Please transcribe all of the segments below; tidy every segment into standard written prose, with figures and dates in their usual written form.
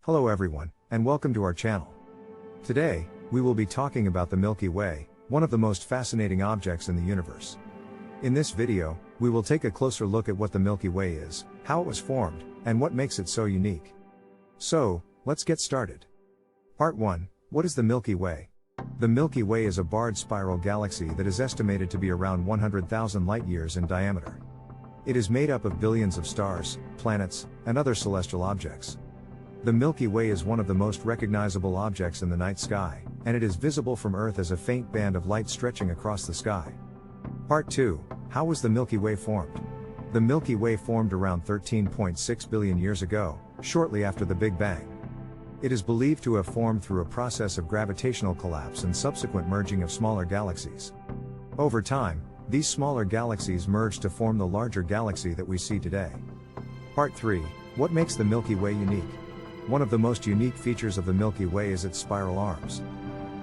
Hello everyone, and welcome to our channel. Today, we will be talking about the Milky Way, one of the most fascinating objects in the universe. In this video, we will take a closer look at what the Milky Way is, how it was formed, and what makes it so unique. So, let's get started. Part 1. What is the Milky Way? The Milky Way is a barred spiral galaxy that is estimated to be around 100,000 light-years in diameter. It is made up of billions of stars, planets, and other celestial objects. The Milky Way is one of the most recognizable objects in the night sky, and it is visible from Earth as a faint band of light stretching across the sky. Part 2. How was the Milky Way formed? The Milky Way formed around 13.6 billion years ago, shortly after the Big Bang. It is believed to have formed through a process of gravitational collapse and subsequent merging of smaller galaxies. Over time, these smaller galaxies merged to form the larger galaxy that we see today. Part 3. What makes the Milky Way unique? One of the most unique features of the Milky Way is its spiral arms.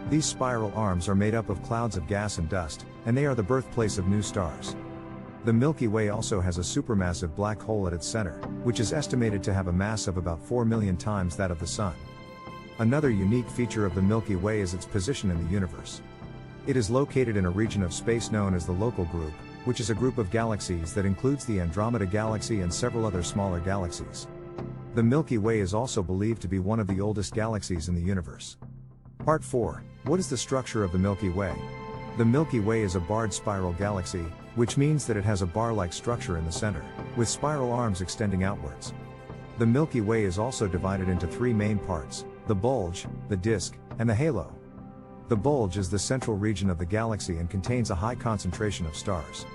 These spiral arms are made up of clouds of gas and dust, and they are the birthplace of new stars. The Milky Way also has a supermassive black hole at its center, which is estimated to have a mass of about 4 million times that of the Sun. Another unique feature of the Milky Way is its position in the universe. It is located in a region of space known as the Local Group, which is a group of galaxies that includes the Andromeda Galaxy and several other smaller galaxies. The Milky Way is also believed to be one of the oldest galaxies in the universe. Part 4. What is the structure of the Milky Way? The Milky Way is a barred spiral galaxy, which means that it has a bar-like structure in the center, with spiral arms extending outwards. The Milky Way is also divided into three main parts: the bulge, the disk, and the halo. The bulge is the central region of the galaxy and contains a high concentration of stars.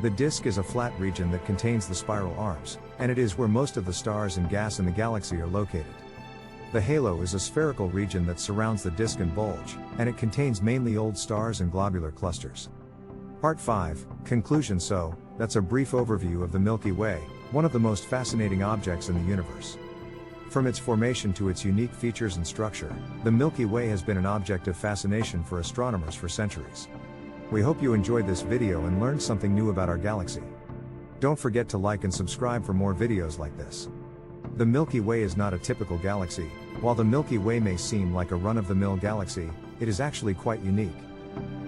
The disk is a flat region that contains the spiral arms, and it is where most of the stars and gas in the galaxy are located. The halo is a spherical region that surrounds the disk and bulge, and it contains mainly old stars and globular clusters. Part 5. Conclusion. So, that's a brief overview of the Milky Way, one of the most fascinating objects in the universe. From its formation to its unique features and structure, the Milky Way has been an object of fascination for astronomers for centuries. We hope you enjoyed this video and learned something new about our galaxy. Don't forget to like and subscribe for more videos like this. The Milky Way is not a typical galaxy. While the Milky Way may seem like a run-of-the-mill galaxy, it is actually quite unique.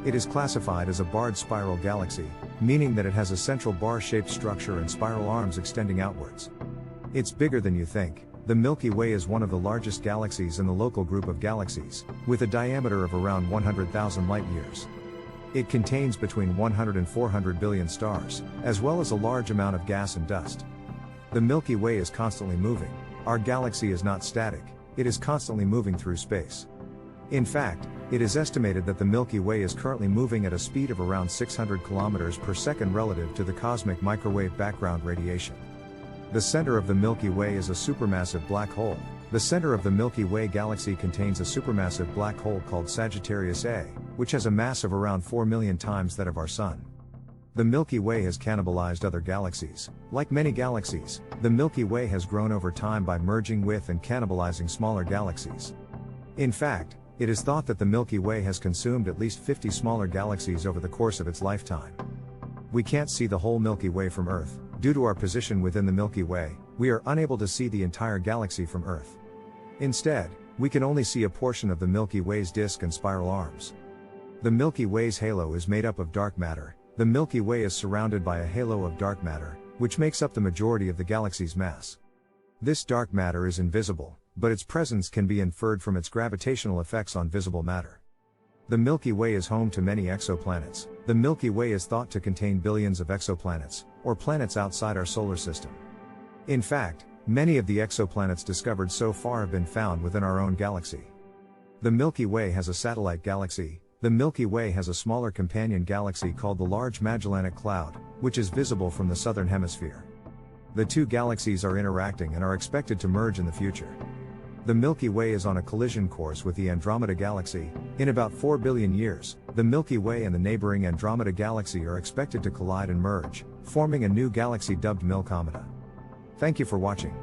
It is classified as a barred spiral galaxy, meaning that it has a central bar-shaped structure and spiral arms extending outwards. It's bigger than you think. The Milky Way is one of the largest galaxies in the Local Group of galaxies, with a diameter of around 100,000 light-years. It contains between 100 and 400 billion stars, as well as a large amount of gas and dust. The Milky Way is constantly moving. Our galaxy is not static, it is constantly moving through space. In fact, it is estimated that the Milky Way is currently moving at a speed of around 600 kilometers per second relative to the cosmic microwave background radiation. The center of the Milky Way is a supermassive black hole. The center of the Milky Way galaxy contains a supermassive black hole called Sagittarius A, which has a mass of around 4 million times that of our Sun. The Milky Way has cannibalized other galaxies. Like many galaxies, the Milky Way has grown over time by merging with and cannibalizing smaller galaxies. In fact, it is thought that the Milky Way has consumed at least 50 smaller galaxies over the course of its lifetime. We can't see the whole Milky Way from Earth. Due to our position within the Milky Way, we are unable to see the entire galaxy from Earth. Instead, we can only see a portion of the Milky Way's disk and spiral arms. The Milky Way's halo is made up of dark matter. The Milky Way is surrounded by a halo of dark matter, which makes up the majority of the galaxy's mass. This dark matter is invisible, but its presence can be inferred from its gravitational effects on visible matter. The Milky Way is home to many exoplanets. The Milky Way is thought to contain billions of exoplanets, or planets outside our solar system. In fact, many of the exoplanets discovered so far have been found within our own galaxy. The Milky Way has a satellite galaxy. The Milky Way has a smaller companion galaxy called the Large Magellanic Cloud, which is visible from the southern hemisphere. The two galaxies are interacting and are expected to merge in the future. The Milky Way is on a collision course with the Andromeda Galaxy. In about 4 billion years, the Milky Way and the neighboring Andromeda Galaxy are expected to collide and merge, forming a new galaxy dubbed Milkomeda. Thank you for watching.